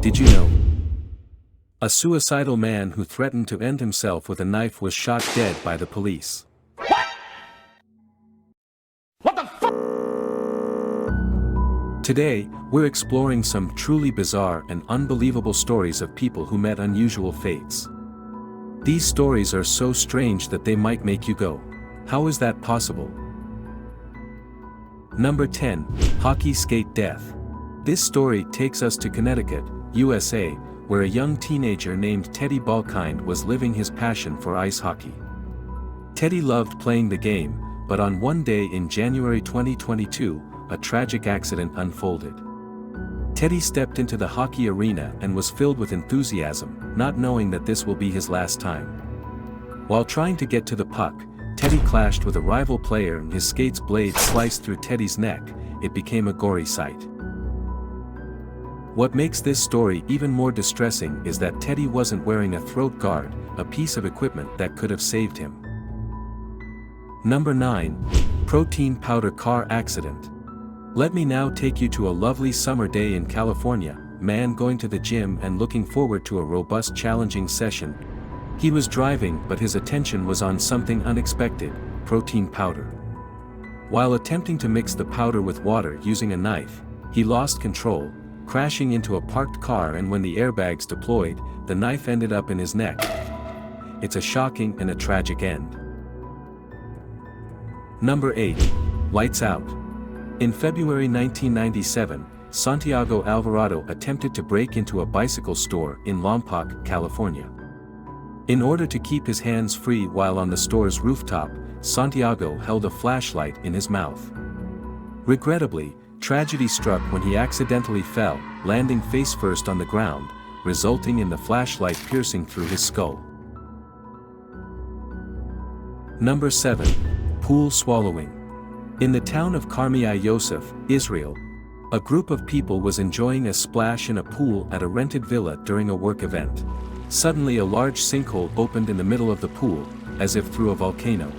Did you know? A suicidal man who threatened to end himself with a knife was shot dead by the police. Today, we're exploring some truly bizarre and unbelievable stories of people who met unusual fates. These stories are so strange that they might make you go, "How is that possible?" Number 10. Hockey Skate Death. This story takes us to Connecticut, USA, where a young teenager named Teddy Balkind was living his passion for ice hockey. Teddy loved playing the game, but on one day in January 2022, a tragic accident unfolded. Teddy stepped into the hockey arena and was filled with enthusiasm, not knowing that this will be his last time. While trying to get to the puck, Teddy clashed with a rival player and his skate's blade sliced through Teddy's neck. It became a gory sight. What makes this story even more distressing is that Teddy wasn't wearing a throat guard, a piece of equipment that could have saved him. Number 9. Protein powder car accident. Let me now take you to a lovely summer day in California. Man going to the gym and looking forward to a robust, challenging session. He was driving, but his attention was on something unexpected: protein powder. While attempting to mix the powder with water using a knife, he lost control, crashing into a parked car, and when the airbags deployed, the knife ended up in his neck. It's a shocking and a tragic end. Number 8. Lights Out. In February 1997, Santiago Alvarado attempted to break into a bicycle store in Lompoc, California. In order to keep his hands free while on the store's rooftop, Santiago held a flashlight in his mouth. Regrettably, tragedy struck when he accidentally fell, landing face first on the ground, resulting in the flashlight piercing through his skull. Number 7. Pool swallowing. In the town of Karmiya Yosef, Israel, a group of people was enjoying a splash in a pool at a rented villa during a work event. Suddenly a large sinkhole opened in the middle of the pool, as if through a volcano.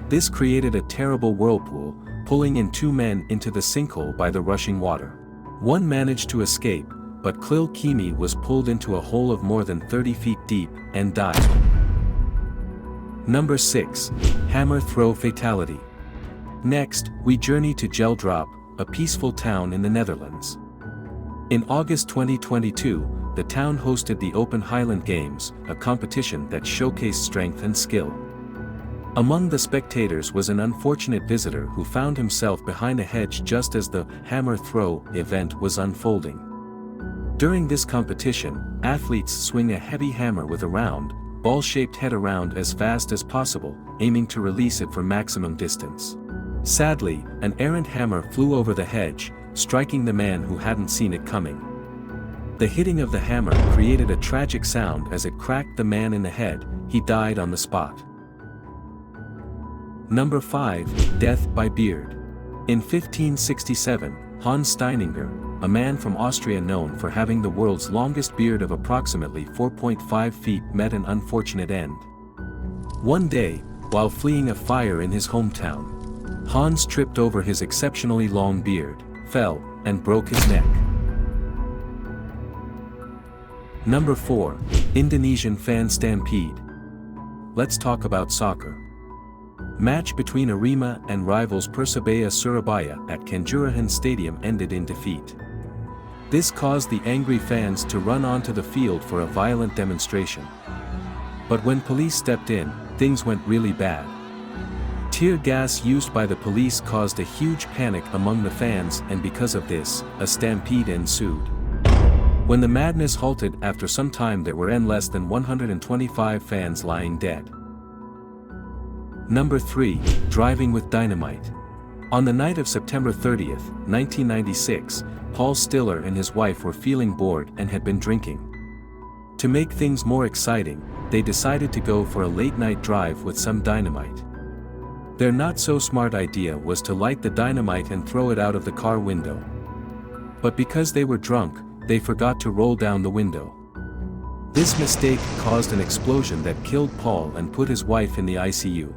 This created a terrible whirlpool, pulling in 2 men into the sinkhole by the rushing water. One managed to escape, but Khalil Kimi was pulled into a hole of more than 30 feet deep, and died. Number 6. Hammer throw fatality. Next, we journey to Geldrop, a peaceful town in the Netherlands. In August 2022, the town hosted the Open Highland Games, a competition that showcased strength and skill. Among the spectators was an unfortunate visitor who found himself behind a hedge just as the hammer throw event was unfolding. During this competition, athletes swing a heavy hammer with a round, ball-shaped head around as fast as possible, aiming to release it for maximum distance. Sadly, an errant hammer flew over the hedge, striking the man who hadn't seen it coming. The hitting of the hammer created a tragic sound as it cracked the man in the head. He died on the spot. Number 5. Death by beard. In 1567, Hans Steininger, a man from Austria known for having the world's longest beard of approximately 4.5 feet, met an unfortunate end. One day, while fleeing a fire in his hometown, Hans tripped over his exceptionally long beard, fell, and broke his neck. Number 4. Indonesian fan stampede. Let's talk about soccer. Match between Arema and rivals Persebaya Surabaya at Kanjuruhan Stadium ended in defeat. This caused the angry fans to run onto the field for a violent demonstration. But when police stepped in, things went really bad. Tear gas used by the police caused a huge panic among the fans, and because of this, a stampede ensued. When the madness halted after some time, there were less than 125 fans lying dead. Number 3. Driving with dynamite. On the night of September 30th, 1996, Paul Stiller and his wife were feeling bored and had been drinking. To make things more exciting, they decided to go for a late-night drive with some dynamite. Their not-so-smart idea was to light the dynamite and throw it out of the car window. But because they were drunk, they forgot to roll down the window. This mistake caused an explosion that killed Paul and put his wife in the ICU.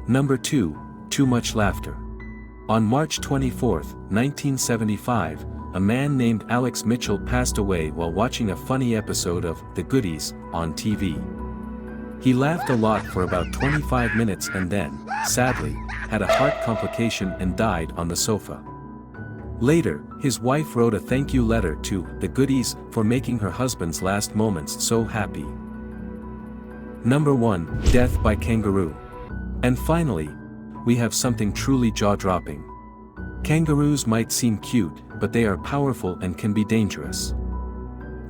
Number 2. Too much laughter. On March 24, 1975, a man named Alex Mitchell passed away while watching a funny episode of The Goodies on TV. He laughed a lot for about 25 minutes and then, sadly, had a heart complication and died on the sofa. Later, his wife wrote a thank you letter to The Goodies for making her husband's last moments so happy. Number 1, Death by Kangaroo. And finally, we have something truly jaw-dropping. Kangaroos might seem cute, but they are powerful and can be dangerous.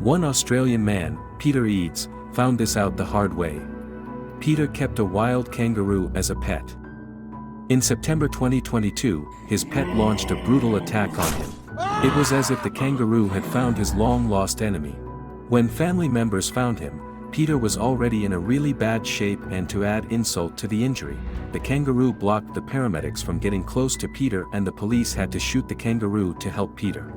One Australian man, Peter Eads, found this out the hard way. Peter kept a wild kangaroo as a pet. In September 2022, his pet launched a brutal attack on him. It was as if the kangaroo had found his long-lost enemy. When family members found him, Peter was already in a really bad shape, and to add insult to the injury, the kangaroo blocked the paramedics from getting close to Peter and the police had to shoot the kangaroo to help Peter.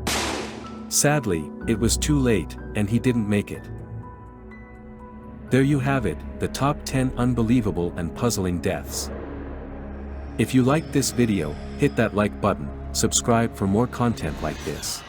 Sadly, it was too late, and he didn't make it. There you have it, the top 10 unbelievable and puzzling deaths. If you liked this video, hit that like button, subscribe for more content like this.